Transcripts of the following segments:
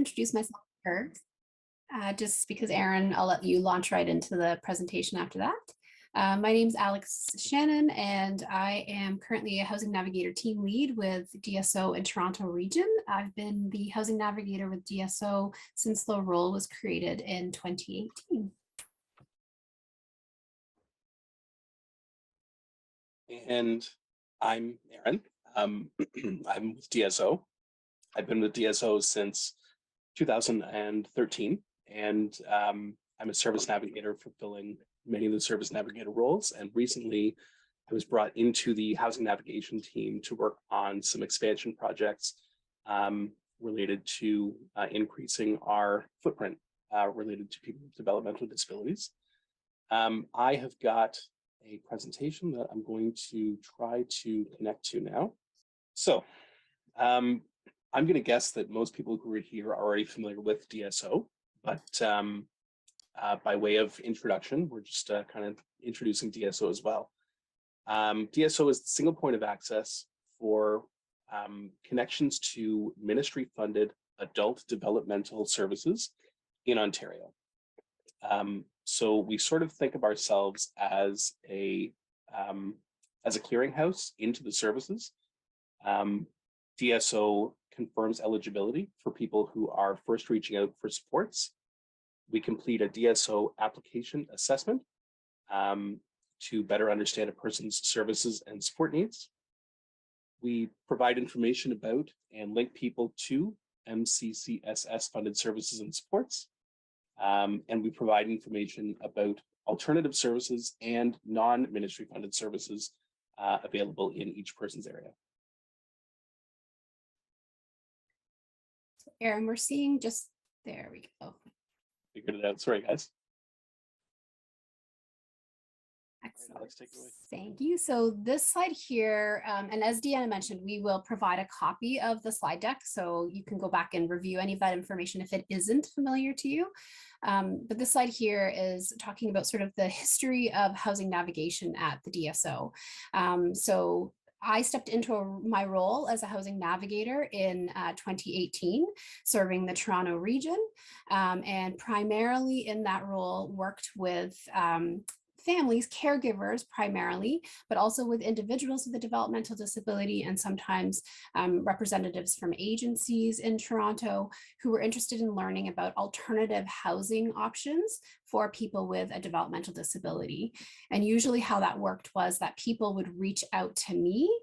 introduce myself first, just because Aaron, I'll let you launch right into the presentation after that. My name is Alex Shannan, and I am currently a Housing Navigator team lead with DSO in Toronto region. I've been the Housing Navigator with DSO since the role was created in 2018. And I'm Aaron. I'm with DSO. I've been with DSO since 2013, and I'm a service navigator fulfilling many of the service navigator roles. And recently, I was brought into the housing navigation team to work on some expansion projects related to increasing our footprint related to people with developmental disabilities. I have got a presentation that I'm going to try to connect to now. So I'm going to guess that most people who are here are already familiar with DSO, but by way of introduction, we're just kind of introducing DSO as well. DSO is the single point of access for connections to ministry-funded adult developmental services in Ontario. So we sort of think of ourselves as a clearinghouse into the services. DSO confirms eligibility for people who are first reaching out for supports. We complete a DSO application assessment to better understand a person's services and support needs. We provide information about and link people to MCCSS funded services and supports. And we provide information about alternative services and non-ministry funded services available in each person's area. So Aaron, we're seeing just, there we go. Figured it out. Sorry, guys. Excellent. Alex, take it away. Thank you. So this slide here, and as Deanna mentioned, we will provide a copy of the slide deck, so you can go back and review any of that information if it isn't familiar to you. But this slide here is talking about sort of the history of housing navigation at the DSO. So I stepped into my role as a housing navigator in 2018, serving the Toronto region, and primarily in that role worked with families, caregivers primarily, but also with individuals with a developmental disability and sometimes representatives from agencies in Toronto who were interested in learning about alternative housing options for people with a developmental disability. And usually how that worked was that people would reach out to me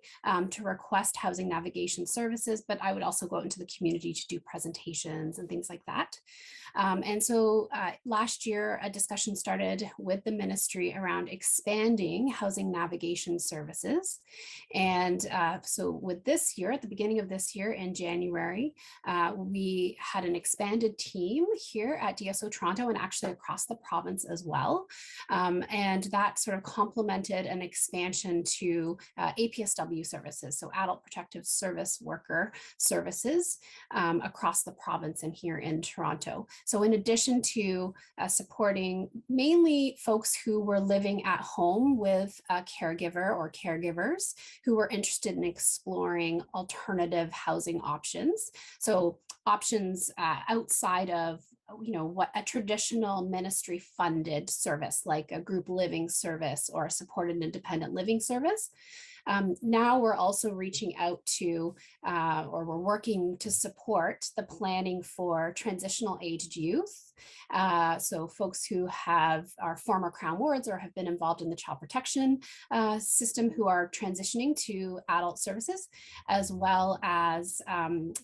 to request housing navigation services, but I would also go out into the community to do presentations and things like that. And so last year, a discussion started with the ministry around expanding housing navigation services. And so with this year, at the beginning of this year in January, we had an expanded team here at DSO Toronto and actually across the province as well. And that sort of complemented an expansion to APSW services, so Adult Protective Service Worker services across the province and here in Toronto. So in addition to supporting mainly folks who were living at home with a caregiver or caregivers who were interested in exploring alternative housing options. So options outside of what a traditional ministry funded service like a group living service or a supported independent living service. Now we're also reaching out to, or we're working to support the planning for transitional aged youth. So folks who are former Crown wards or have been involved in the child protection system who are transitioning to adult services, as well as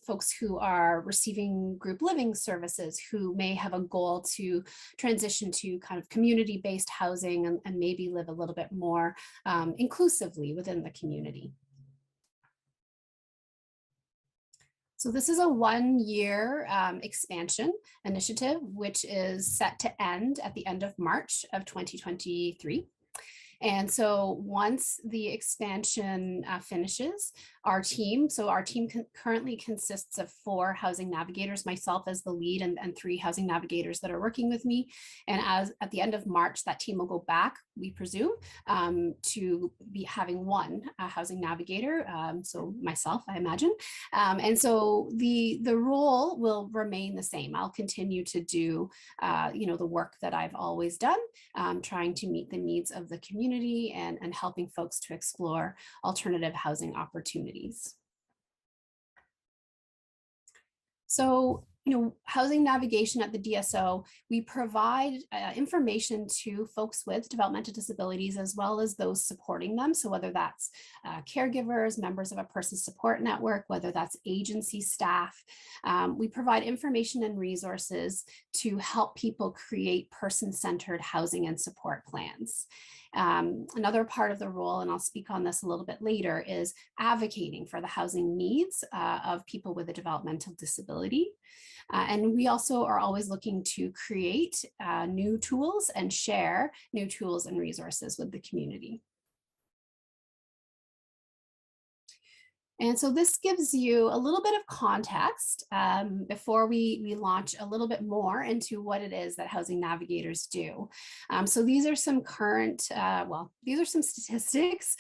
folks who are receiving group living services who may have a goal to transition to kind of community-based housing and maybe live a little bit more inclusively within the community. So this is a one-year expansion initiative, which is set to end at the end of March of 2023. And so once the expansion finishes, our team currently consists of 4 housing navigators, myself as the lead and 3 housing navigators that are working with me. And at the end of March, that team will go back we presume, to be having one housing navigator, so myself, I imagine. And so the role will remain the same. I'll continue to do the work that I've always done, trying to meet the needs of the community and helping folks to explore alternative housing opportunities. So, housing navigation at the DSO, we provide information to folks with developmental disabilities as well as those supporting them. So whether that's caregivers, members of a person support network, whether that's agency staff, we provide information and resources to help people create person-centered housing and support plans. Another part of the role, and I'll speak on this a little bit later, is advocating for the housing needs of people with a developmental disability. And we also are always looking to create new tools and share new tools and resources with the community. And so this gives you a little bit of context before we launch a little bit more into what it is that housing navigators do. So these are some current, these are some statistics.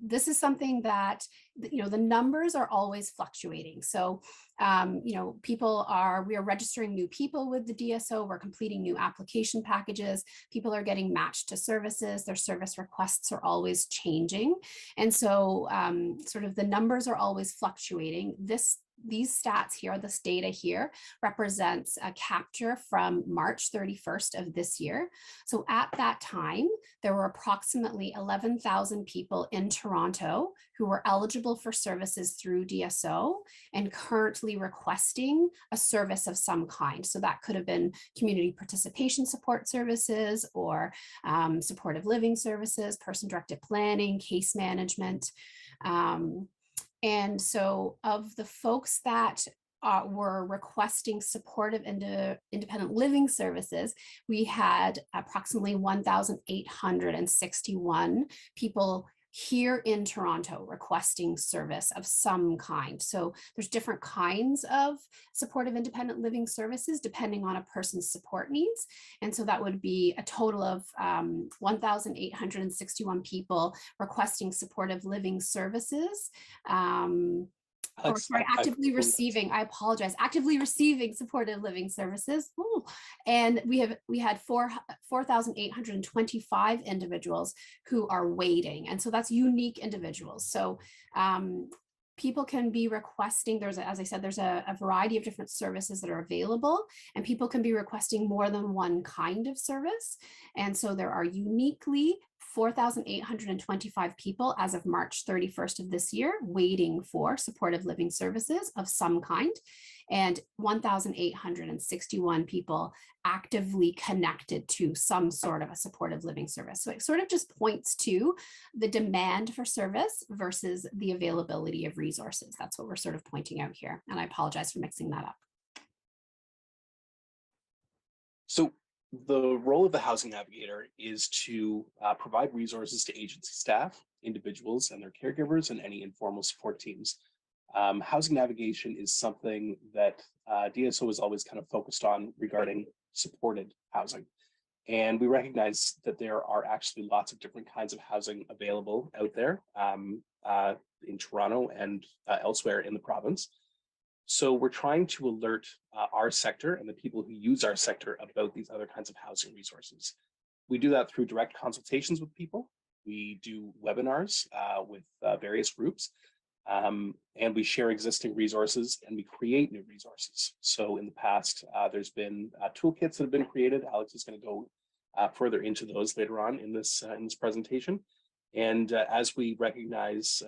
This is something that, the numbers are always fluctuating. So, we are registering new people with the DSO, we're completing new application packages, people are getting matched to services, their service requests are always changing. And so sort of the numbers are always fluctuating. These stats here, this data here, represents a capture from March 31st of this year. So at that time, there were approximately 11,000 people in Toronto who were eligible for services through DSO and currently requesting a service of some kind. So that could have been community participation support services or supportive living services, person-directed planning, case management. And so of the folks that were requesting supportive independent living services, we had approximately 1,861 people here in Toronto requesting service of some kind. So there's different kinds of supportive independent living services depending on a person's support needs. And so that would be a total of 1,861 people requesting supportive living services. Actively receiving supportive living services. Ooh. And we had 4,825 individuals who are waiting. And so that's unique individuals. So people can be requesting, as I said, there's a variety of different services that are available, and people can be requesting more than one kind of service. And so there are uniquely 4,825 people as of March 31st of this year waiting for supportive living services of some kind, and 1,861 people actively connected to some sort of a supportive living service. So it sort of just points to the demand for service versus the availability of resources. That's what we're sort of pointing out here. And I apologize for mixing that up. So the role of the housing navigator is to provide resources to agency staff, individuals and their caregivers, and any informal support teams. Housing navigation is something that DSO is always kind of focused on regarding supported housing. And we recognize that there are actually lots of different kinds of housing available out there in Toronto and elsewhere in the province. So we're trying to alert our sector and the people who use our sector about these other kinds of housing resources. We do that through direct consultations with people. We do webinars with various groups, and we share existing resources and we create new resources. So in the past, there's been toolkits that have been created. Alex is going to go further into those later on in this presentation. And as we recognize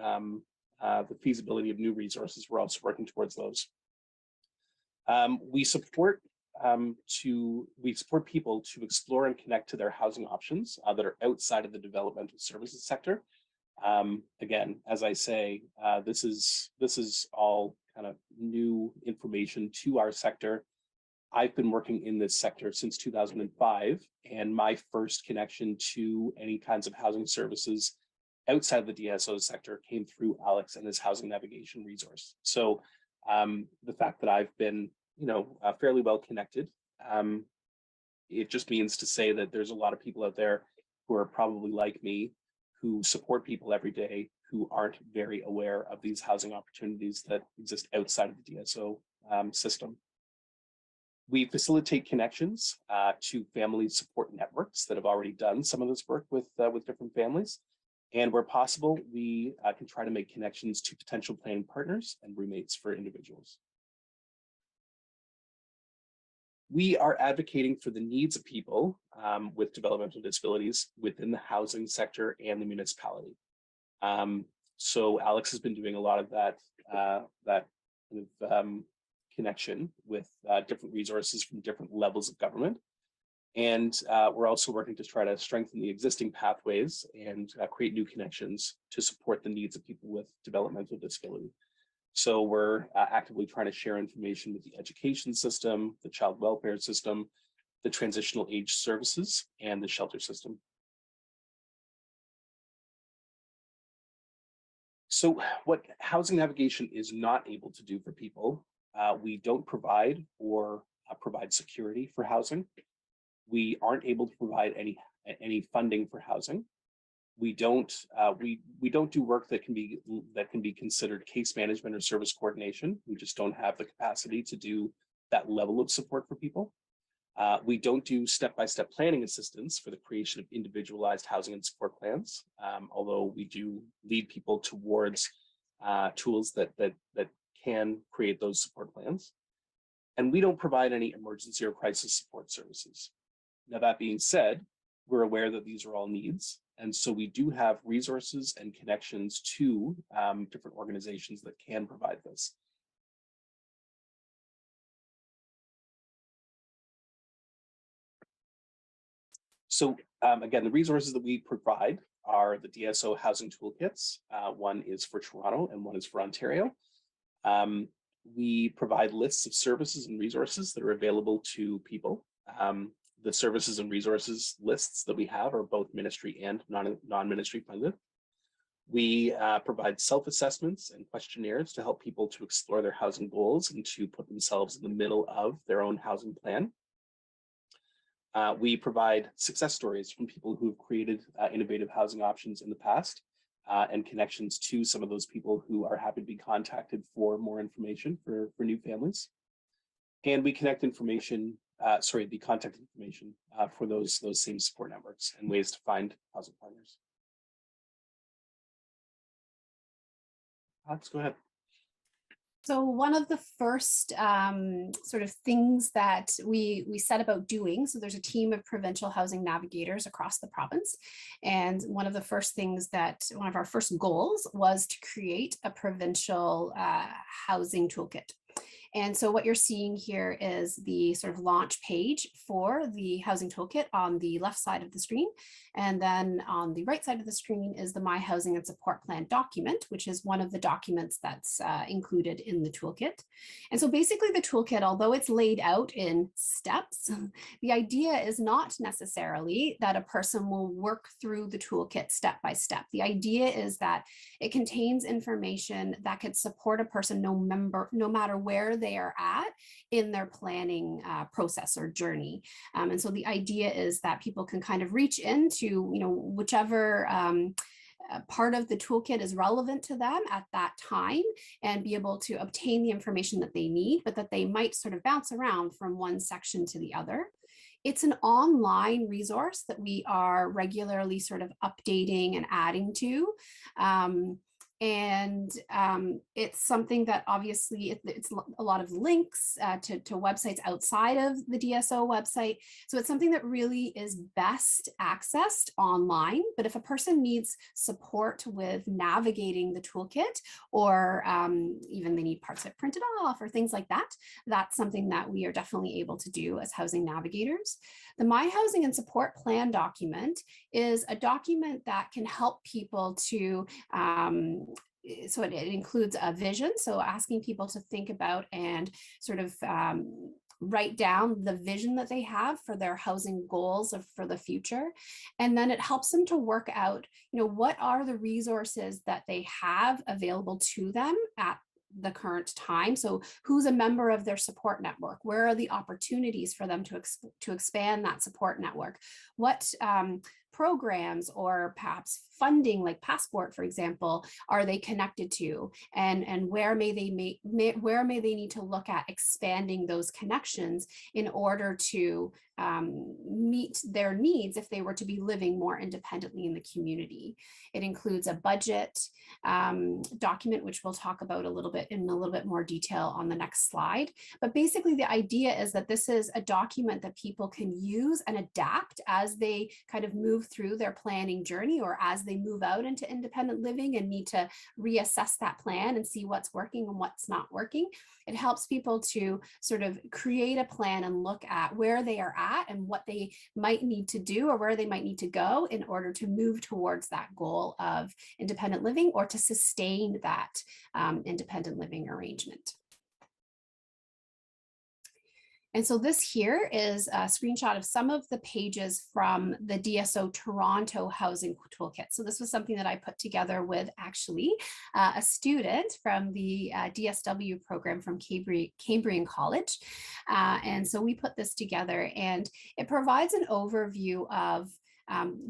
the feasibility of new resources, we're also working towards those. We support people to explore and connect to their housing options that are outside of the developmental services sector. Again, as I say, this is all kind of new information to our sector. I've been working in this sector since 2005, and my first connection to any kinds of housing services outside of the DSO sector came through Alex and his housing navigation resource. So the fact that I've been, fairly well connected it just means to say that there's a lot of people out there who are probably like me, who support people every day, who aren't very aware of these housing opportunities that exist outside of the DSO system. We facilitate connections to family support networks that have already done some of this work with different families. And where possible, we can try to make connections to potential planning partners and roommates for individuals. We are advocating for the needs of people with developmental disabilities within the housing sector and the municipality. So Alex has been doing a lot of that connection with different resources from different levels of government. And we're also working to try to strengthen the existing pathways and create new connections to support the needs of people with developmental disability. So we're actively trying to share information with the education system, the child welfare system, the transitional age services, and the shelter system. So what housing navigation is not able to do for people, we don't provide or provide security for housing. We aren't able to provide any funding for housing. We don't do work that can be considered case management or service coordination. We just don't have the capacity to do that level of support for people. We don't do step-by-step planning assistance for the creation of individualized housing and support plans, although we do lead people towards tools that can create those support plans. And we don't provide any emergency or crisis support services. Now, that being said, we're aware that these are all needs. And so we do have resources and connections to different organizations that can provide this. So again, the resources that we provide are the DSO housing toolkits. One is for Toronto and one is for Ontario. We provide lists of services and resources that are available to people. The services and resources lists that we have are both ministry and non-ministry funded. We provide self-assessments and questionnaires to help people to explore their housing goals and to put themselves in the middle of their own housing plan. We provide success stories from people who have created innovative housing options in the past and connections to some of those people who are happy to be contacted for more information for new families. And we connect information, the contact information for those same support networks and ways to find housing partners. Alex, go ahead. So one of the first sort of things that we set about doing, so there's a team of provincial housing navigators across the province. And one of our first goals was to create a provincial housing toolkit. And so what you're seeing here is the sort of launch page for the housing toolkit on the left side of the screen. And then on the right side of the screen is the My Housing and Support Plan document, which is one of the documents that's included in the toolkit. And so basically the toolkit, although it's laid out in steps, the idea is not necessarily that a person will work through the toolkit step by step. The idea is that it contains information that could support a person no matter where they are at in their planning process or journey. And so the idea is that people can kind of reach into, whichever part of the toolkit is relevant to them at that time and be able to obtain the information that they need, but that they might sort of bounce around from one section to the other. It's an online resource that we are regularly sort of updating and adding to. It's something that obviously it's a lot of links to websites outside of the DSO website. So it's something that really is best accessed online. But if a person needs support with navigating the toolkit, or even they need parts of it printed off or things like that, that's something that we are definitely able to do as housing navigators. The My Housing and Support Plan document is a document that can help people to so it includes a vision, so asking people to think about and sort of write down the vision that they have for their housing goals for the future. And then it helps them to work out, what are the resources that they have available to them at the current time. So who's a member of their support network? Where are the opportunities for them to expand that support network? What programs or perhaps funding, like Passport, for example, are they connected to, and where may they need to look at expanding those connections in order to meet their needs if they were to be living more independently in the community. It includes a budget document, which we'll talk about in a little bit more detail on the next slide. But basically the idea is that this is a document that people can use and adapt as they kind of move through their planning journey, or as they move out into independent living and need to reassess that plan and see what's working and what's not working. It helps people to sort of create a plan and look at where they are at and what they might need to do or where they might need to go in order to move towards that goal of independent living or to sustain that independent living arrangement. And so this here is a screenshot of some of the pages from the DSO Toronto Housing Toolkit. So this was something that I put together with actually a student from the DSW program from Cambrian College. And so we put this together, and it provides an overview of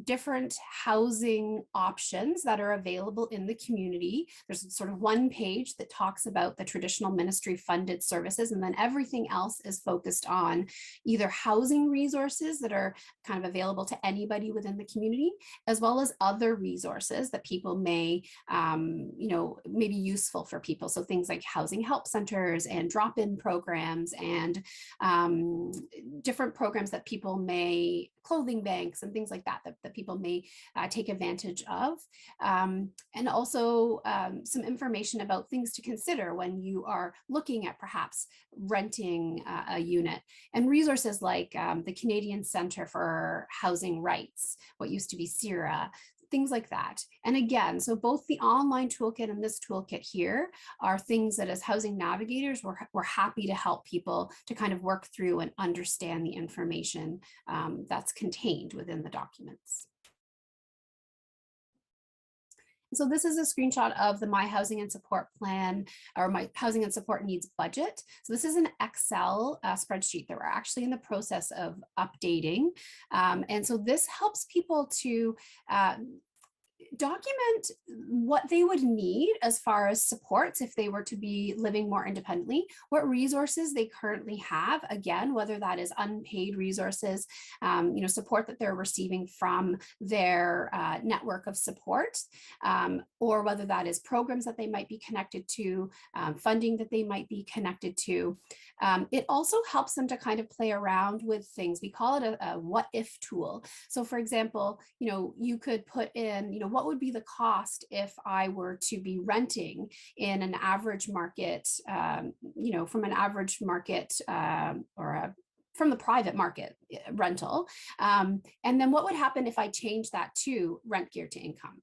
different housing options that are available in the community. There's sort of one page that talks about the traditional ministry funded services, and then everything else is focused on either housing resources that are kind of available to anybody within the community, as well as other resources that people may, may be useful for people. So things like housing help centers and drop-in programs and different programs that people may, clothing banks and things like that people may take advantage of. And also some information about things to consider when you are looking at perhaps renting a unit, and resources like the Canadian Centre for Housing Rights, what used to be CIRA, things like that. And again, so both the online toolkit and this toolkit here are things that as housing navigators, we're happy to help people to kind of work through and understand the information that's contained within the documents. So this is a screenshot of the My Housing and Support Plan, or My Housing and Support Needs budget. So this is an Excel spreadsheet that we're actually in the process of updating. And so this helps people to document what they would need as far as supports if they were to be living more independently, what resources they currently have, again, whether that is unpaid resources, support that they're receiving from their network of support, or whether that is programs that they might be connected to, funding that they might be connected to. It also helps them to kind of play around with things. We call it a what if tool. So for example, you could put in, what would be the cost if I were to be renting in an average market, from an average market from the private market rental. And then what would happen if I change that to rent geared to income?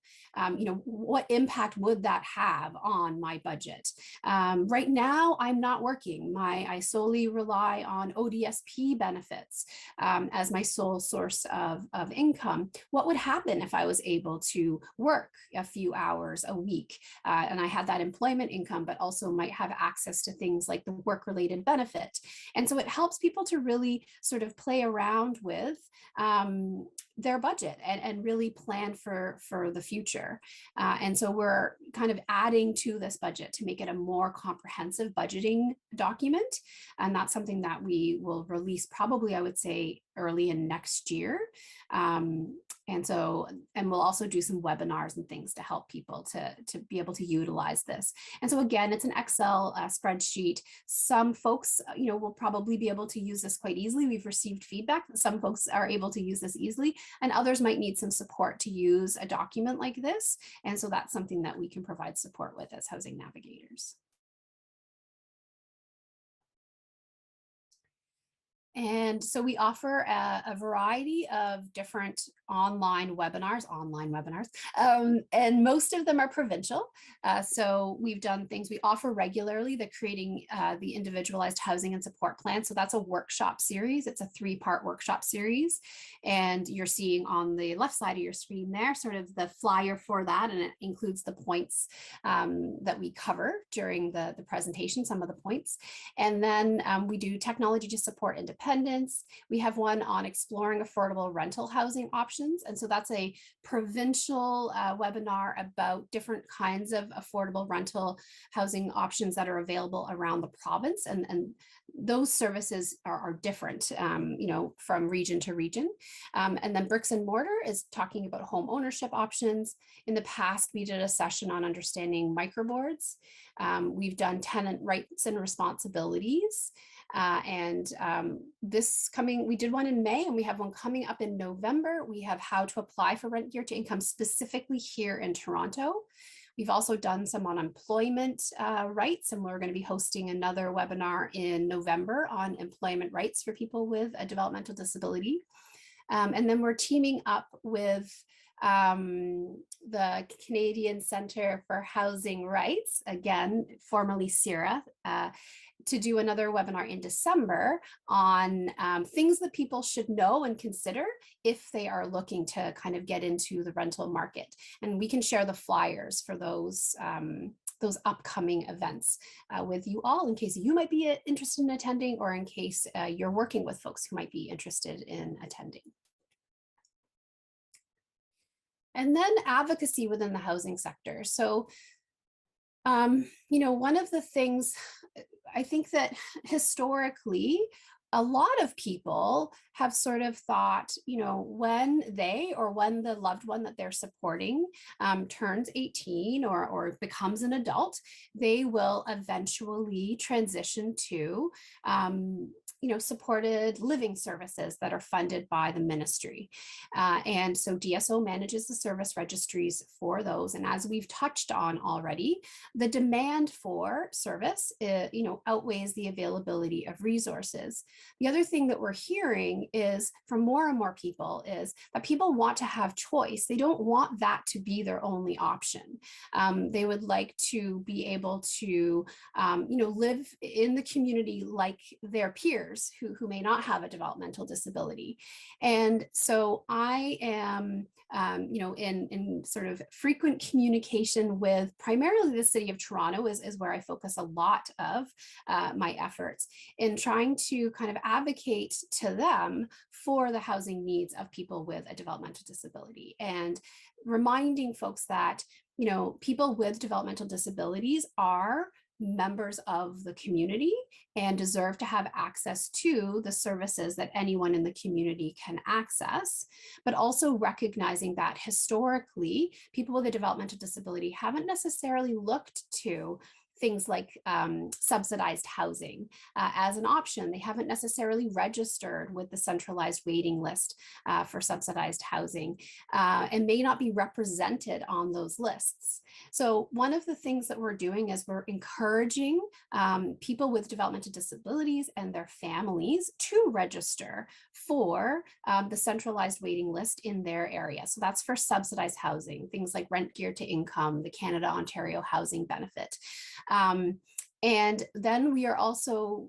What impact would that have on my budget? Right now, I'm not working. I solely rely on ODSP benefits as my sole source of income. What would happen if I was able to work a few hours a week and I had that employment income, but also might have access to things like the work-related benefit? And so it helps people to really sort of play around with their budget and really plan for the future. And so we're kind of adding to this budget to make it a more comprehensive budgeting document. And that's something that we will release probably, I would say, early in next year. And we'll also do some webinars and things to help people to be able to utilize this. And so again, it's an Excel spreadsheet. Some folks, will probably be able to use this quite easily. We've received feedback that some folks are able to use this easily, and others might need some support to use a document like this. And so that's something that we can provide support with as housing navigators. And so we offer a variety of different online webinars, and most of them are provincial. So we've done things, we offer regularly the creating the individualized housing and support plan. So that's a workshop series. It's a 3-part workshop series. And you're seeing on the left side of your screen there, sort of the flyer for that. And it includes the points that we cover during the presentation, some of the points. And then we do technology to support independence. We have one on exploring affordable rental housing options. And so that's a provincial webinar about different kinds of affordable rental housing options that are available around the province. And those services are different, from region to region. And then bricks and mortar is talking about home ownership options. In the past, we did a session on understanding microboards. We've done tenant rights and responsibilities. We did one in May, and we have one coming up in November. We have how to apply for rent gear to income specifically here in Toronto. We've also done some on employment rights, and we're going to be hosting another webinar in November on employment rights for people with a developmental disability. And then we're teaming up with the Canadian Centre for Housing Rights, again, formerly CIRA, to do another webinar in December on things that people should know and consider if they are looking to kind of get into the rental market. And we can share the flyers for those upcoming events with you all in case you might be interested in attending, or in case you're working with folks who might be interested in attending. And then advocacy within the housing sector. So, one of the things I think that historically, a lot of people have sort of thought, when the loved one that they're supporting turns 18 or becomes an adult, they will eventually transition to supported living services that are funded by the ministry. And so DSO manages the service registries for those. And as we've touched on already, the demand for service, outweighs the availability of resources. The other thing that we're hearing is from more and more people is that people want to have choice. They don't want that to be their only option. They would like to be able to, live in the community like their peers who may not have a developmental disability. And so I am, in sort of frequent communication with primarily the City of Toronto is where I focus a lot of my efforts in trying to kind of advocate to them for the housing needs of people with a developmental disability, and reminding folks that, people with developmental disabilities are members of the community and deserve to have access to the services that anyone in the community can access, but also recognizing that historically, people with a developmental disability haven't necessarily looked to things like subsidized housing as an option. They haven't necessarily registered with the centralized waiting list for subsidized housing and may not be represented on those lists. So one of the things that we're doing is we're encouraging people with developmental disabilities and their families to register for the centralized waiting list in their area. So that's for subsidized housing, things like rent gear to income, the Canada-Ontario Housing Benefit. And then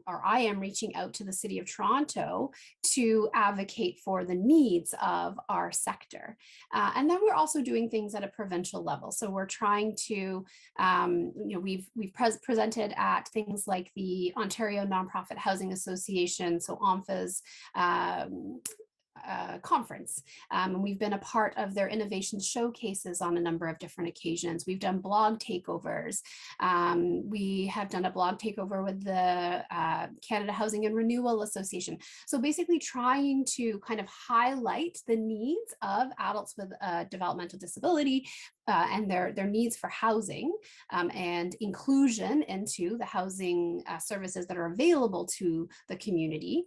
I am reaching out to the City of Toronto to advocate for the needs of our sector. And then we're also doing things at a provincial level. So we're trying to, we've presented at things like the Ontario Nonprofit Housing Association, so ONFA's conference. And we've been a part of their innovation showcases on a number of different occasions. We've done blog takeovers. We have done a blog takeover with the Canada Housing and Renewal Association. So basically trying to kind of highlight the needs of adults with a developmental disability and their needs for housing and inclusion into the housing services that are available to the community.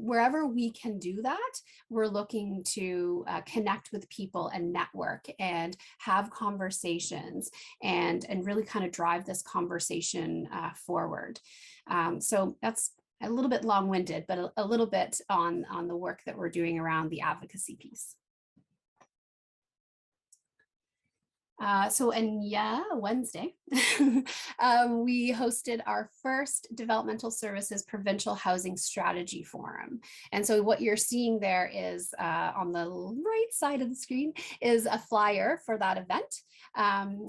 Wherever we can do that, we're looking to connect with people and network and have conversations and really kind of drive this conversation forward. So that's a little bit long-winded, but a little bit on the work that we're doing around the advocacy piece. Wednesday, we hosted our first Developmental Services Provincial Housing Strategy Forum. And so what you're seeing there is on the right side of the screen is a flyer for that event.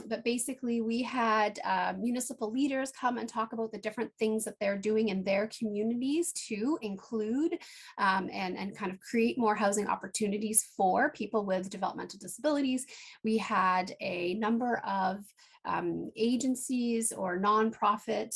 But basically we had municipal leaders come and talk about the different things that they're doing in their communities to include and kind of create more housing opportunities for people with developmental disabilities. We had a number of agencies or nonprofit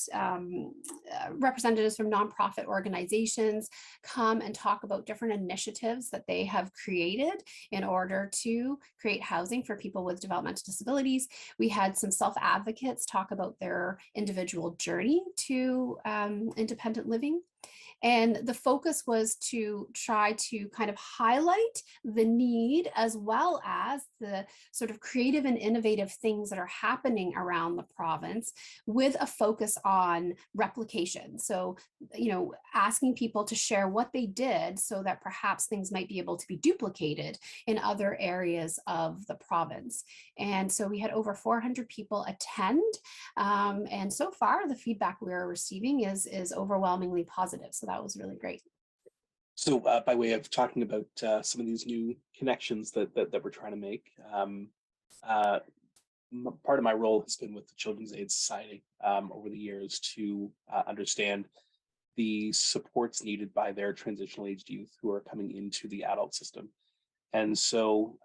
representatives from nonprofit organizations come and talk about different initiatives that they have created in order to create housing for people with developmental disabilities. We had some self-advocates talk about their individual journey to independent living. And the focus was to try to kind of highlight the need as well as the sort of creative and innovative things that are happening around the province with a focus on replication. So, you know, asking people to share what they did so that perhaps things might be able to be duplicated in other areas of the province. And so we had over 400 people attend. And so far the feedback we're receiving is overwhelmingly positive. So that was really great. So by way of talking about some of these new connections that we're trying to make, part of my role has been with the Children's Aid Society over the years to understand the supports needed by their transitional aged youth who are coming into the adult system. And so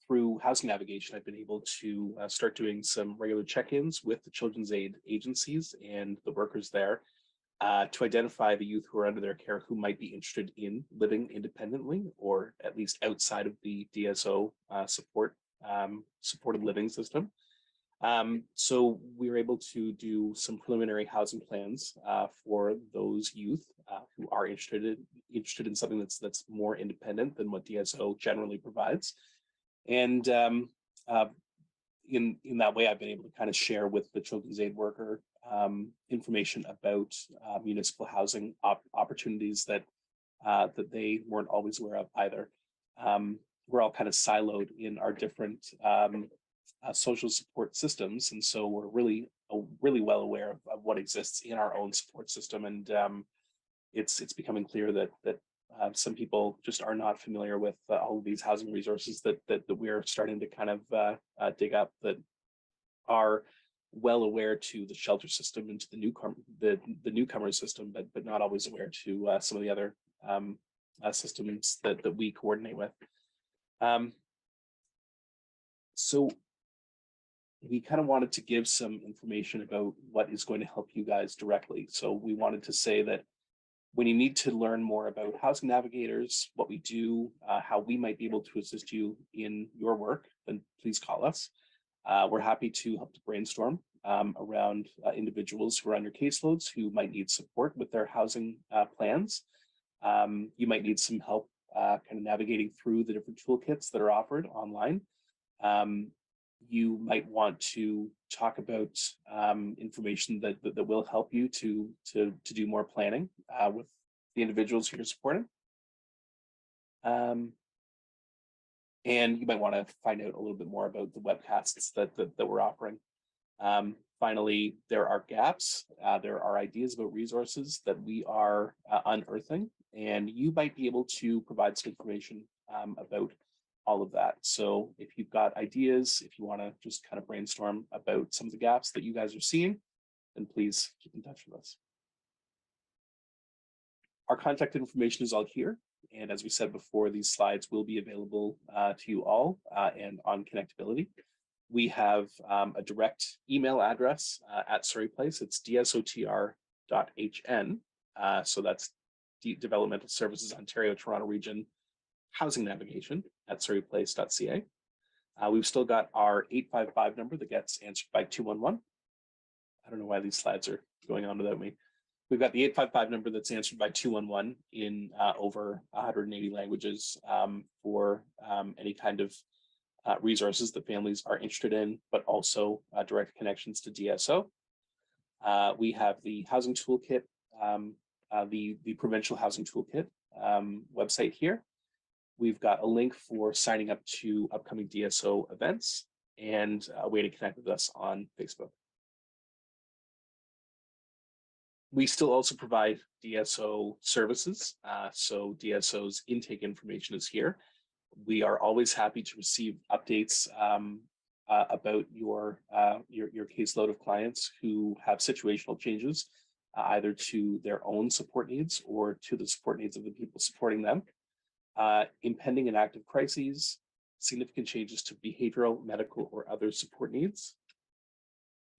through Housing Navigation, I've been able to start doing some regular check-ins with the Children's Aid agencies and the workers there to identify the youth who are under their care who might be interested in living independently or at least outside of the DSO supported living system. So we were able to do some preliminary housing plans for those youth who are interested in something that's more independent than what DSO generally provides. And in that way, I've been able to kind of share with the Children's Aid worker information about municipal housing opportunities that they weren't always aware of either. We're all kind of siloed in our different social support systems, and so we're really well aware of what exists in our own support system, and it's becoming clear that some people just are not familiar with all of these housing resources that we're starting to kind of dig up, that are well aware to the shelter system and to the newcomer system, but not always aware to some of the other systems that we coordinate with. So we kind of wanted to give some information about what is going to help you guys directly. So we wanted to say that when you need to learn more about housing navigators, what we do, how we might be able to assist you in your work, then please call us. We're happy to help to brainstorm around individuals who are on your caseloads who might need support with their housing plans. You might need some help kind of navigating through the different toolkits that are offered online. You might want to talk about information that will help you to do more planning with the individuals who you're supporting. And you might want to find out a little bit more about the webcasts that we're offering. Finally, there are gaps. There are ideas about resources that we are unearthing, and you might be able to provide some information about all of that. So if you've got ideas, if you want to just kind of brainstorm about some of the gaps that you guys are seeing, then please keep in touch with us. Our contact information is all here. And as we said before, these slides will be available to you all and on Connectability. We have a direct email address at Surrey Place. It's dsotr.hn. So that's Developmental Services Ontario Toronto Region Housing Navigation at surreyplace.ca. We've still got our 855 number that gets answered by 211. I don't know why these slides are going on without me. We've got the 855 number that's answered by 211 in over 180 languages for any kind of resources that families are interested in, but also direct connections to DSO. We have the housing toolkit the Provincial Housing Toolkit website here. We've got a link for signing up to upcoming DSO events and a way to connect with us on Facebook. We still also provide DSO services. So DSO's intake information is here. We are always happy to receive updates about your caseload of clients who have situational changes, either to their own support needs or to the support needs of the people supporting them. Impending and active crises, significant changes to behavioral, medical, or other support needs,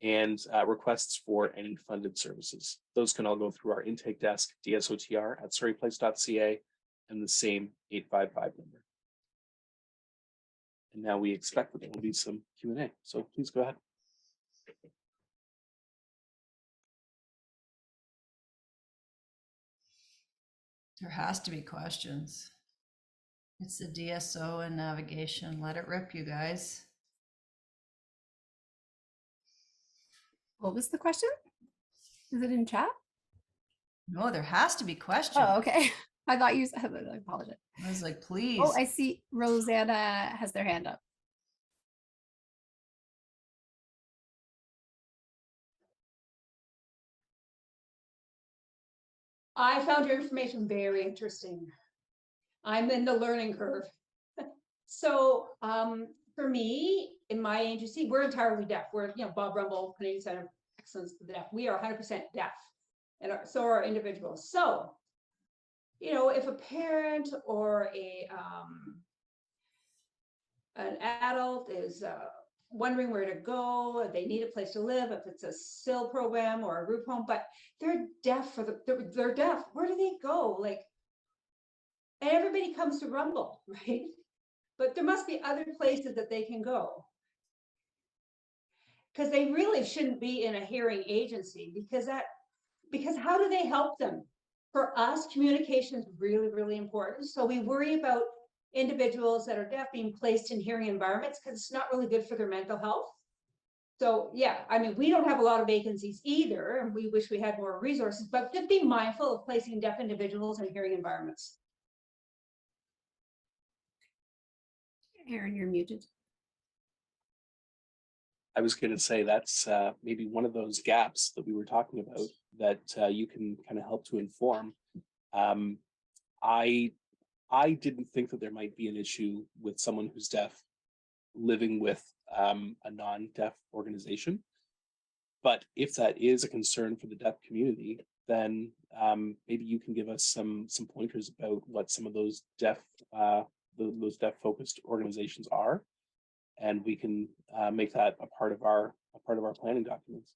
and requests for any funded services. Those can all go through our intake desk, dsotr@surreyplace.ca, and the same 855 number. And now we expect that there will be some Q&A, so please go ahead. There has to be questions. It's the DSO and navigation. Let it rip, you guys. What was the question? Is it in chat? No, there has to be questions. Oh, okay. I thought you said, I apologize. I was like, please. Oh, I see Rosanna has their hand up. I found your information very interesting. I'm in the learning curve. So for me, in my agency, we're entirely deaf. We're, Bob Rumble, Canadian Center of Excellence for the Deaf. We are 100% deaf, and so are individuals. So, if a parent or an adult is wondering where to go, if they need a place to live, if it's a SIL program or a group home, but they're deaf they're deaf. Where do they go? And everybody comes to Rumble, right? But there must be other places that they can go. Because they really shouldn't be in a hearing agency, because how do they help them? For us, communication is really, really important. So we worry about individuals that are deaf being placed in hearing environments because it's not really good for their mental health. So yeah, we don't have a lot of vacancies either, and we wish we had more resources, but just be mindful of placing deaf individuals in hearing environments. Aaron, you're muted. I was going to say that's maybe one of those gaps that we were talking about that you can kind of help to inform. I didn't think that there might be an issue with someone who's deaf living with a non-deaf organization. But if that is a concern for the deaf community, then maybe you can give us some pointers about what some of those deaf focused organizations are, and we can make that a part of our planning documents.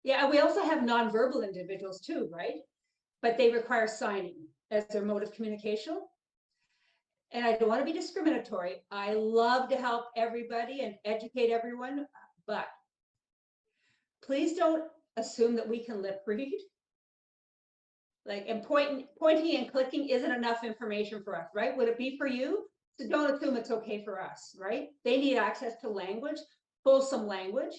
Yeah, we also have nonverbal individuals too, right? But they require signing as their mode of communication. And I don't want to be discriminatory. I love to help everybody and educate everyone, but please don't assume that we can lip read. And pointing and clicking isn't enough information for us, right? Would it be for you? So don't assume it's okay for us, right? They need access to language, wholesome language.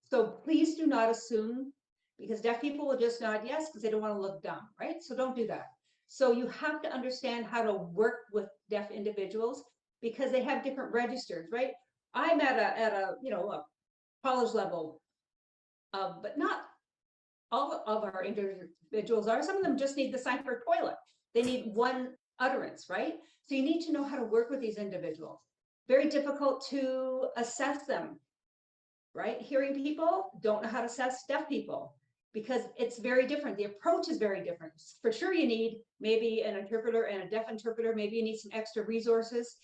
So please do not assume, because deaf people will just nod yes because they don't want to look dumb, right? So don't do that. So you have to understand how to work with deaf individuals because they have different registers, right? I'm at a college level, but not all of our individuals are. Some of them just need the sign for a toilet. They need one utterance, right? So you need to know how to work with these individuals. Very difficult to assess them, right? Hearing people don't know how to assess deaf people because it's very different. The approach is very different. For sure, you need maybe an interpreter and a deaf interpreter. Maybe you need some extra resources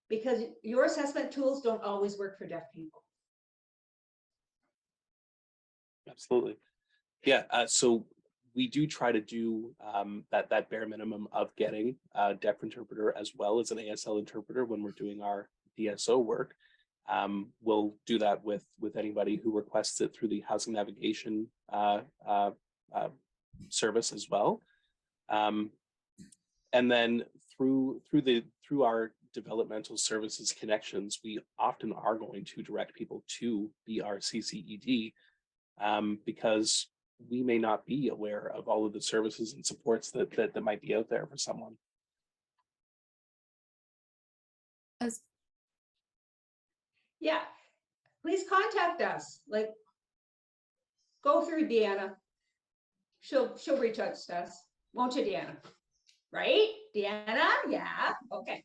because your assessment tools don't always work for deaf people. Absolutely. Yeah, so we do try to do that bare minimum of getting a deaf interpreter as well as an ASL interpreter when we're doing our DSO work. We'll do that with anybody who requests it through the Housing Navigation service as well. And then through our developmental services connections, we often are going to direct people to BRCCED because we may not be aware of all of the services and supports that might be out there for someone. Yeah, please contact us. Like, go through Deanna. She'll reach out to us, won't you, Deanna? Right, Deanna? Yeah. Okay.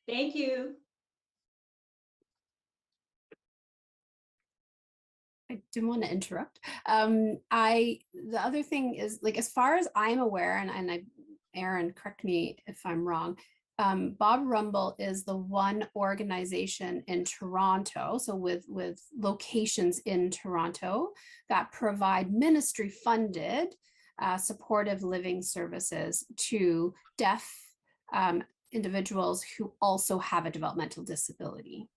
Thank you. I didn't want to interrupt. The other thing is, like, as far as I'm aware, and Aaron, correct me if I'm wrong, Bob Rumble is the one organization in Toronto, so with locations in Toronto, that provide ministry funded supportive living services to deaf individuals who also have a developmental disability.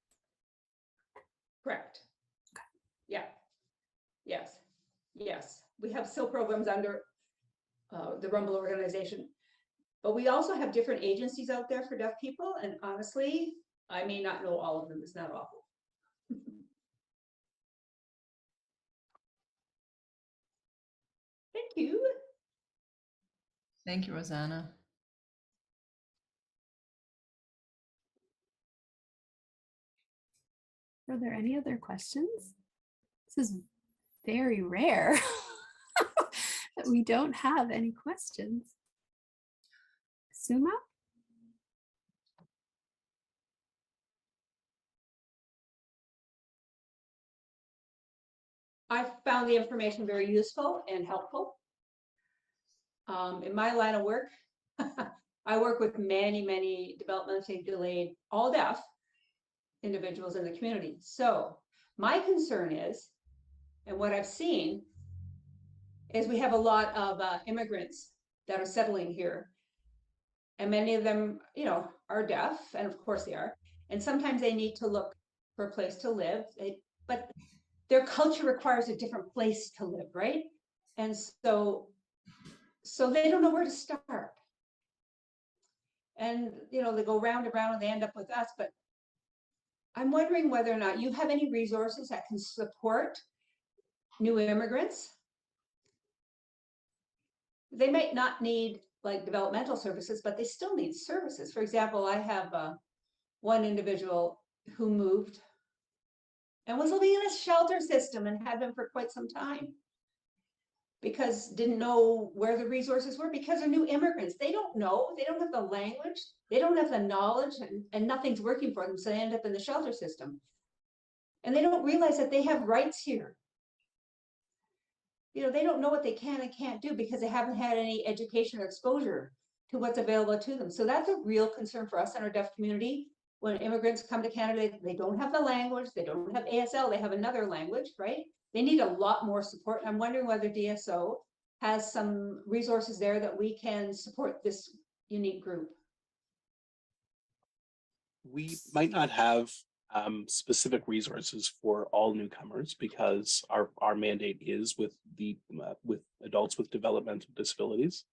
Correct. Okay. Yeah. Yes. Yes. We have still programs under the Rumble organization, but we also have different agencies out there for deaf people. And honestly, I may not know all of them. It's not awful. Thank you. Thank you, Rosanna. Are there any other questions? This is very rare that we don't have any questions. Suma? I found the information very useful and helpful. In my line of work, I work with many developmentally delayed, all deaf individuals in the community. So my concern is, and what I've seen, is we have a lot of immigrants that are settling here. And many of them, you know, are deaf, and of course they are. And sometimes they need to look for a place to live, but their culture requires a different place to live, right? And so they don't know where to start. And, you know, they go round and round and they end up with us. But I'm wondering whether or not you have any resources that can support new immigrants. They might not need like developmental services, but they still need services. For example, I have one individual who moved and was living in a shelter system and had been for quite some time because didn't know where the resources were because they're new immigrants. They don't know, they don't have the language, they don't have the knowledge, and nothing's working for them. So they end up in the shelter system. And they don't realize that they have rights here. You know, they don't know what they can and can't do because they haven't had any education or exposure to what's available to them. So that's a real concern for us in our deaf community. When immigrants come to Canada, they don't have the language, they don't have ASL, they have another language, right? They need a lot more support. I'm wondering whether DSO has some resources there that we can support this unique group. We might not have specific resources for all newcomers because our mandate is with adults with developmental disabilities.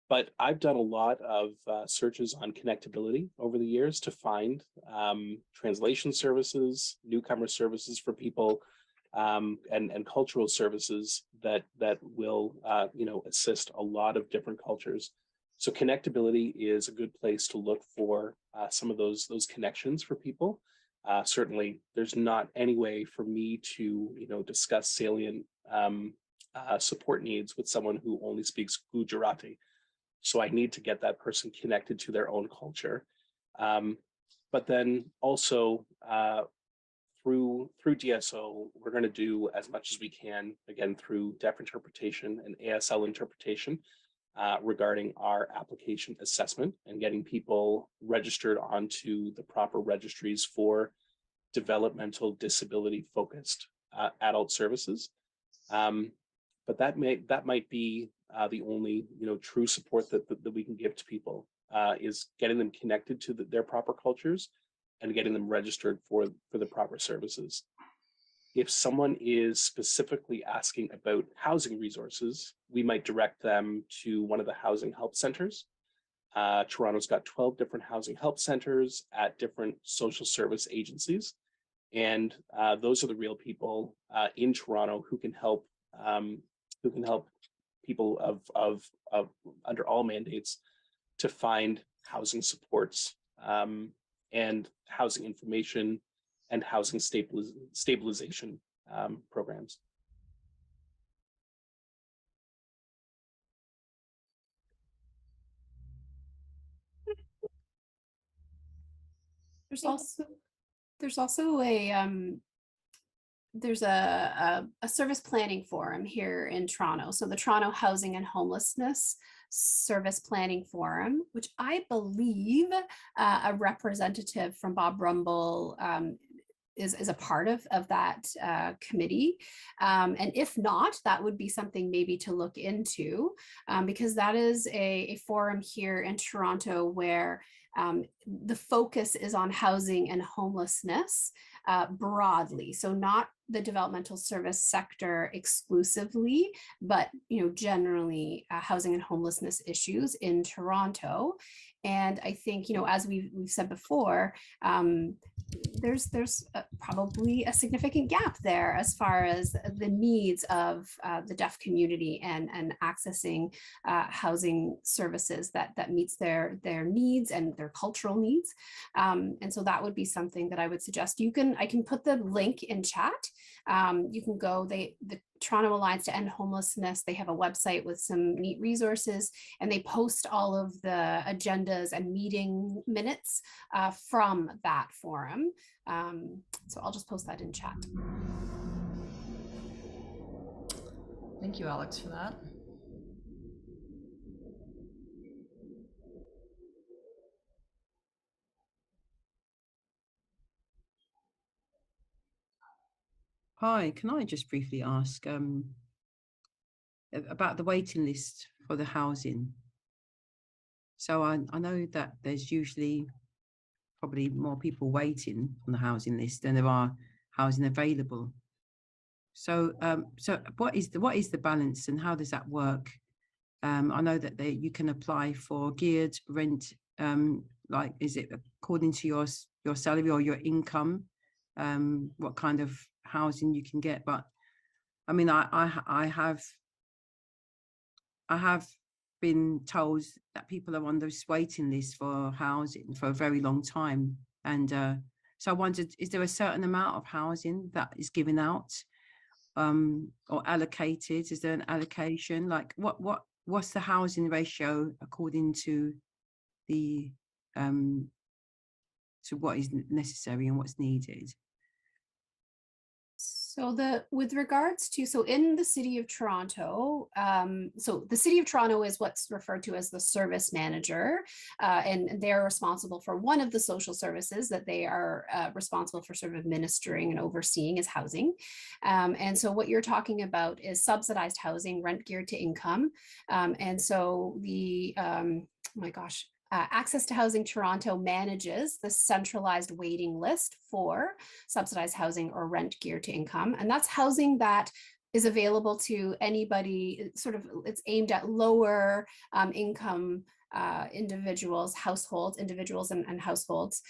But I've done a lot of searches on connectability over the years to find translation services, newcomer services for people, and cultural services that will assist a lot of different cultures. So connectability is a good place to look for some of those connections for people. Certainly, there's not any way for me to discuss salient support needs with someone who only speaks Gujarati. So I need to get that person connected to their own culture. But then also through DSO, we're going to do as much as we can, again, through deaf interpretation and ASL interpretation regarding our application assessment and getting people registered onto the proper registries for developmental disability focused adult services. But that might be the only true support that we can give to people is getting them connected to their proper cultures and getting them registered for the proper services. If someone is specifically asking about housing resources, we might direct them to one of the housing help centers. Toronto's got 12 different housing help centers at different social service agencies. And those are the real people in Toronto who can help people of under all mandates to find housing supports and housing information and housing stabilization programs. There's also a there's a service planning forum here in Toronto. So the Toronto Housing and Homelessness Service Planning Forum, which I believe a representative from Bob Rumble is a part of that committee. And if not, that would be something maybe to look into because that is a forum here in Toronto where the focus is on housing and homelessness broadly. So not the developmental service sector exclusively, but generally housing and homelessness issues in Toronto. And I think, as we've said before, there's probably a significant gap there as far as the needs of the deaf community and accessing housing services that meets their needs and their cultural needs. And so that would be something that I would suggest. I can put the link in chat. You can go, the Toronto Alliance to End Homelessness, they have a website with some neat resources, and they post all of the agendas and meeting minutes from that forum. So I'll just post that in chat. Thank you, Alex, for that. Hi, can I just briefly ask about the waiting list for the housing? So I know that there's usually probably more people waiting on the housing list than there are housing available. So what is the balance and how does that work? I know that you can apply for geared rent, like is it according to your salary or your income, what kind of housing you can get? But I mean, I have been told that people are on this waiting list for housing for a very long time, and so I wondered, is there a certain amount of housing that is given out or allocated? Is there an allocation? Like what's the housing ratio according to the to what is necessary and what's needed? So with regards to, so in the City of Toronto, so the City of Toronto is what's referred to as the service manager, and they're responsible for one of the social services that they are responsible for sort of administering and overseeing is housing. And so what you're talking about is subsidized housing, rent geared to income. And so the, oh my gosh, Access to Housing Toronto manages the centralized waiting list for subsidized housing or rent geared to income. And that's housing that is available to anybody, sort of, it's aimed at lower income individuals, individuals and households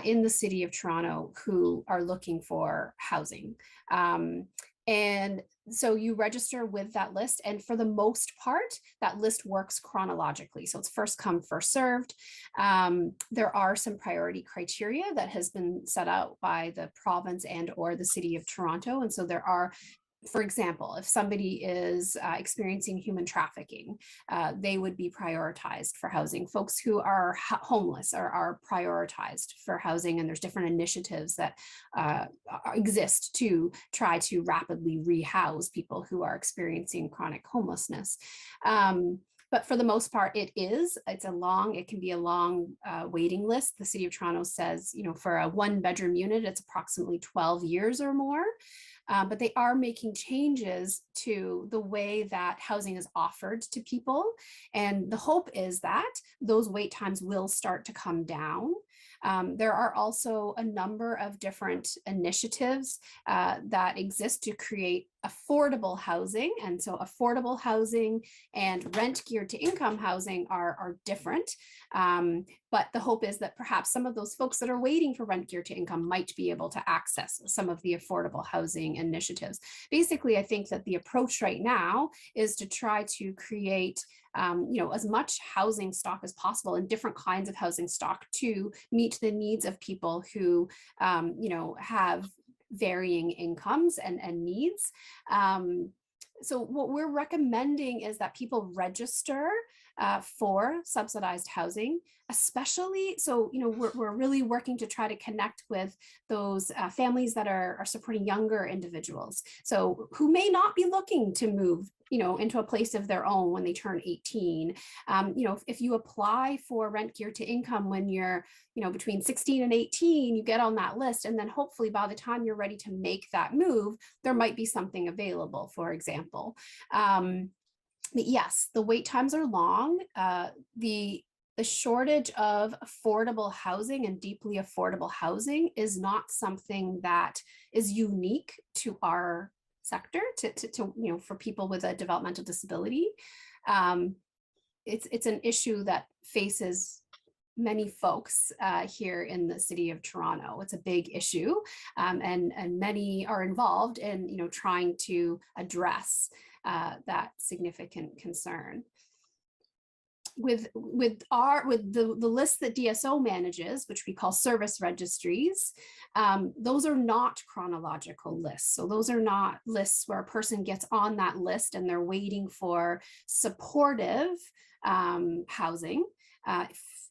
in the City of Toronto who are looking for housing. And so you register with that list, and for the most part, that list works chronologically. So it's first come, first served. There are some priority criteria that has been set out by the province and or the City of Toronto. And so there are, for example, if somebody is experiencing human trafficking, they would be prioritized for housing. Folks who are homeless are prioritized for housing, and there's different initiatives that exist to try to rapidly rehouse people who are experiencing chronic homelessness. But for the most part, it can be a long waiting list. The City of Toronto says, for a 1-bedroom unit, it's approximately 12 years or more. But they are making changes to the way that housing is offered to people. And the hope is that those wait times will start to come down. There are also a number of different initiatives that exist to create affordable housing. And so affordable housing and rent geared to income housing are different. But the hope is that perhaps some of those folks that are waiting for rent geared to income might be able to access some of the affordable housing initiatives. Basically, I think that the approach right now is to try to create as much housing stock as possible and different kinds of housing stock to meet the needs of people who, have varying incomes and needs. So what we're recommending is that people register for subsidized housing, especially. So, we're really working to try to connect with those families that are supporting younger individuals. So who may not be looking to move, into a place of their own when they turn 18. If you apply for rent geared to income when you're, between 16 and 18, you get on that list. And then hopefully by the time you're ready to make that move, there might be something available, for example. But yes, the wait times are long. The shortage of affordable housing and deeply affordable housing is not something that is unique to our sector, to for people with a developmental disability. It's an issue that faces many folks here in the city of Toronto. It's a big issue, and many are involved in trying to address that significant concern. With the list that DSO manages, which we call service registries, those are not chronological lists. So those are not lists where a person gets on that list and they're waiting for supportive housing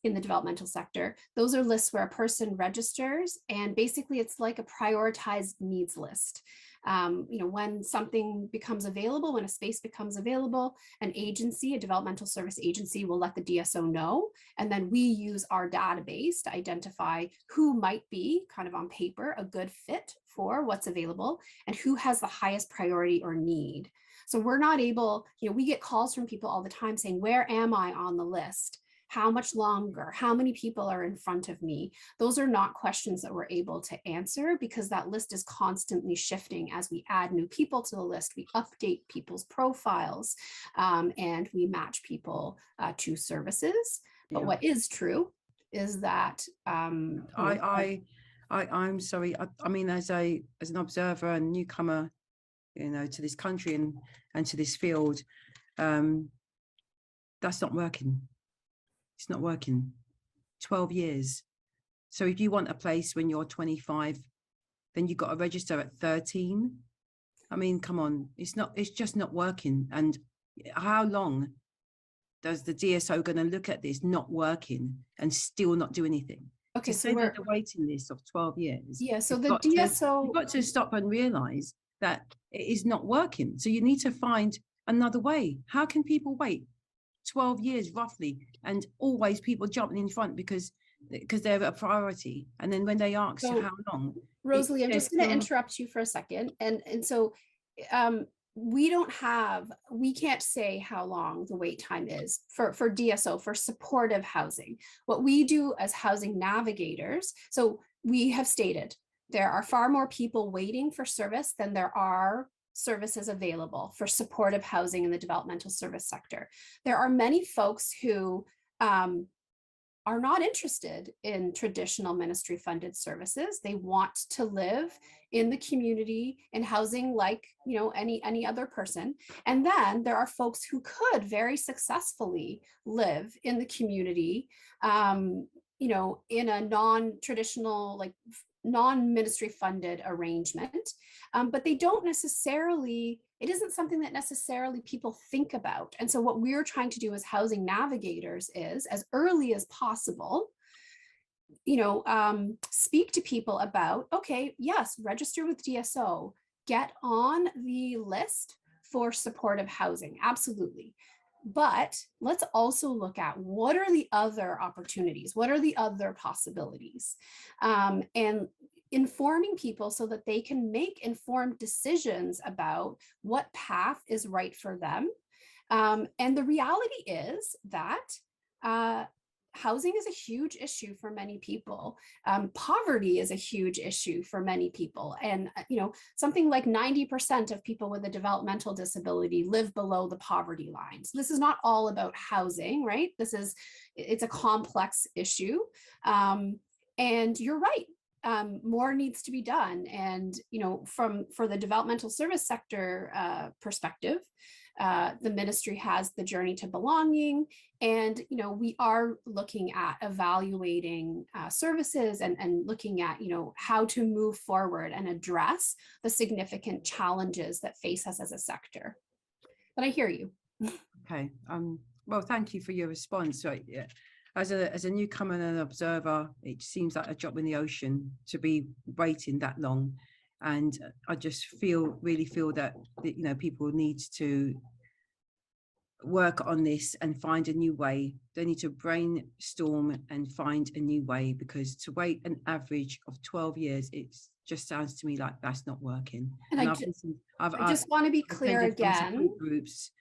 in the developmental sector. Those are lists where a person registers, and basically it's like a prioritized needs list. When something becomes available, when a space becomes available, an agency, a developmental service agency, will let the DSO know. And then we use our database to identify who might be kind of on paper a good fit for what's available and who has the highest priority or need. So we're not able, we get calls from people all the time saying, where am I on the list? How much longer? How many people are in front of me? Those are not questions that we're able to answer because that list is constantly shifting as we add new people to the list. We update people's profiles and we match people to services. But what is true is that I'm sorry. I mean, as an observer and newcomer, to this country and to this field, that's not working. It's not working. 12 years. So if you want a place when you're 25, then you've got to register at 13. I mean, come on, it's just not working. And how long does the DSO going to look at this not working and still not do anything? Okay, so we're the waiting list of 12 years. Yeah, so the DSO... You've got to stop and realize that it is not working. So you need to find another way. How can people wait 12 years roughly and always people jumping in front because they're a priority, and then when they ask how long, Rosalie, I'm just going to interrupt you for a second, and so we can't say how long the wait time is for DSO, for supportive housing. What we do as housing navigators, so we have stated there are far more people waiting for service than there are services available for supportive housing in the developmental service sector. There are many folks who are not interested in traditional ministry funded services. They want to live in the community in housing like any other person. And then there are folks who could very successfully live in the community in a non-traditional, like non-ministry funded arrangement, but they don't necessarily, it isn't something that necessarily people think about. And so what we're trying to do as housing navigators is, as early as possible, speak to people about, okay, yes, register with DSO, get on the list for supportive housing, absolutely. But let's also look at what are the other opportunities, what are the other possibilities, and informing people so that they can make informed decisions about what path is right for them. And the reality is that housing is a huge issue for many people. Poverty is a huge issue for many people. And, something like 90% of people with a developmental disability live below the poverty line. So this is not all about housing, right? It's a complex issue. And you're right. More needs to be done. And, for the developmental service sector perspective, the ministry has the journey to belonging. And, we are looking at evaluating services and looking at, how to move forward and address the significant challenges that face us as a sector. But I hear you. Okay. Well, thank you for your response. So, yeah, as a newcomer and an observer, it seems like a drop in the ocean to be waiting that long. And I just really feel that people need to work on this and find a new way. They need to brainstorm and find a new way, because to wait an average of 12 years, it just sounds to me like that's not working. And I just want to be clear again. Groups.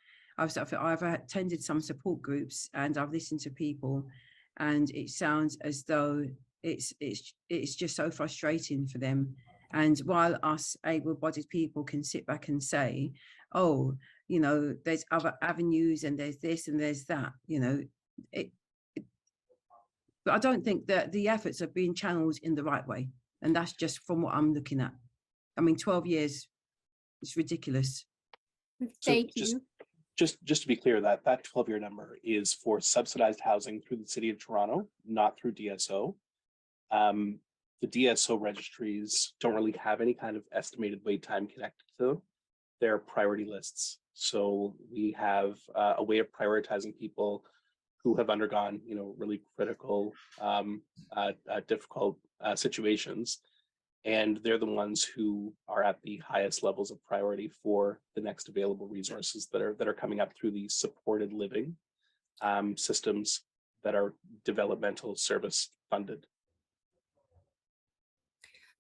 I've attended some support groups and I've listened to people, and it sounds as though it's just so frustrating for them. And while us able-bodied people can sit back and say, oh, there's other avenues and there's this and there's that, but I don't think that the efforts are being channeled in the right way. And that's just from what I'm looking at. I mean, 12 years, it's ridiculous. Thank you. Just to be clear, that 12-year number is for subsidized housing through the City of Toronto, not through DSO. The DSO registries don't really have any kind of estimated wait time connected to them. They're priority lists. So we have a way of prioritizing people who have undergone, really critical, difficult situations. And they're the ones who are at the highest levels of priority for the next available resources that are coming up through the supported living systems that are developmental service funded.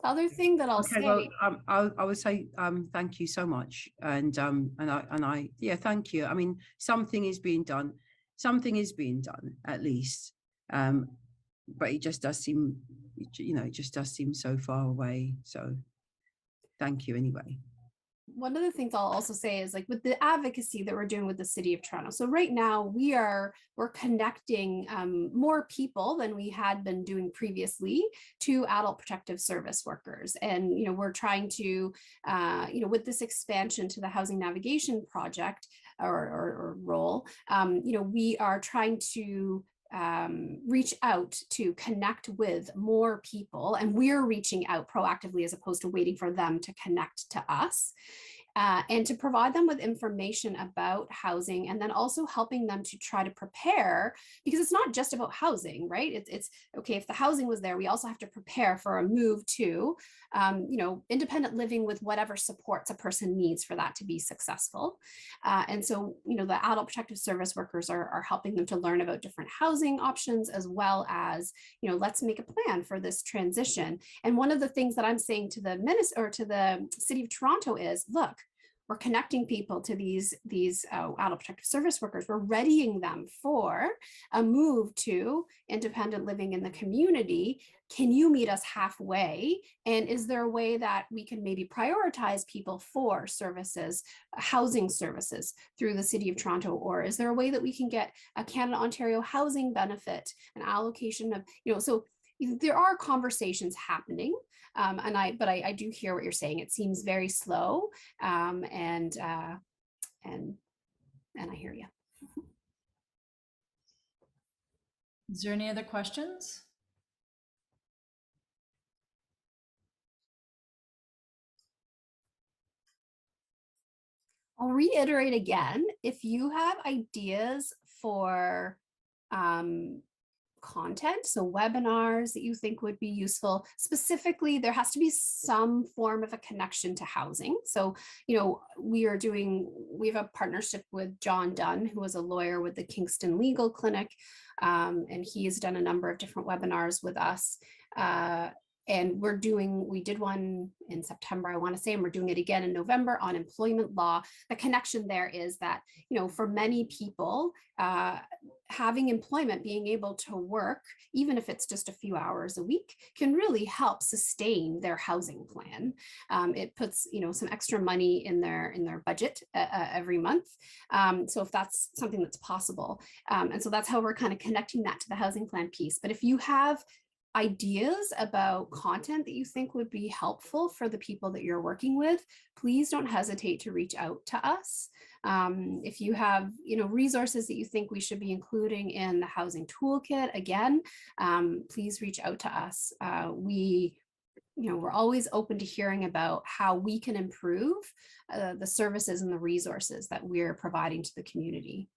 The other thing that I'll say, well, I would say thank you so much, and thank you. I mean, something is being done. Something is being done at least, but it just does seem, it just does seem so far away. So, thank you anyway. One of the things I'll also say is, like, with the advocacy that we're doing with the City of Toronto. So right now we're connecting more people than we had been doing previously to adult protective service workers. And, we're trying to, with this expansion to the housing navigation project or role, we are trying to reach out to connect with more people, and we're reaching out proactively as opposed to waiting for them to connect to us. And to provide them with information about housing, and then also helping them to try to prepare, because it's not just about housing, right? It's okay, if the housing was there, we also have to prepare for a move to, independent living with whatever supports a person needs for that to be successful. And so, the adult protective service workers are helping them to learn about different housing options, as well as, let's make a plan for this transition. And one of the things that I'm saying to the to the City of Toronto is, look, we're connecting people to these adult protective service workers. We're readying them for a move to independent living in the community. Can you meet us halfway? And is there a way that we can maybe prioritize people for services, housing services through the City of Toronto? Or is there a way that we can get a Canada Ontario housing benefit, an allocation of, so there are conversations happening. But I do hear what you're saying. It seems very slow, and I hear you. Is there any other questions? I'll reiterate again, if you have ideas for content, so webinars that you think would be useful, specifically, there has to be some form of a connection to housing. So, we have a partnership with John Dunn, who is a lawyer with the Kingston Legal Clinic, and he has done a number of different webinars with us. And we did one in September, I want to say, and we're doing it again in November on employment law. The connection there is that, for many people, having employment, being able to work, even if it's just a few hours a week, can really help sustain their housing plan. It puts, some extra money in their budget every month. So if that's something that's possible, and so that's how we're kind of connecting that to the housing plan piece. But if you have ideas about content that you think would be helpful for the people that you're working with, please don't hesitate to reach out to us. If you have, resources that you think we should be including in the housing toolkit, again, please reach out to us. We're always open to hearing about how we can improve the services and the resources that we're providing to the community.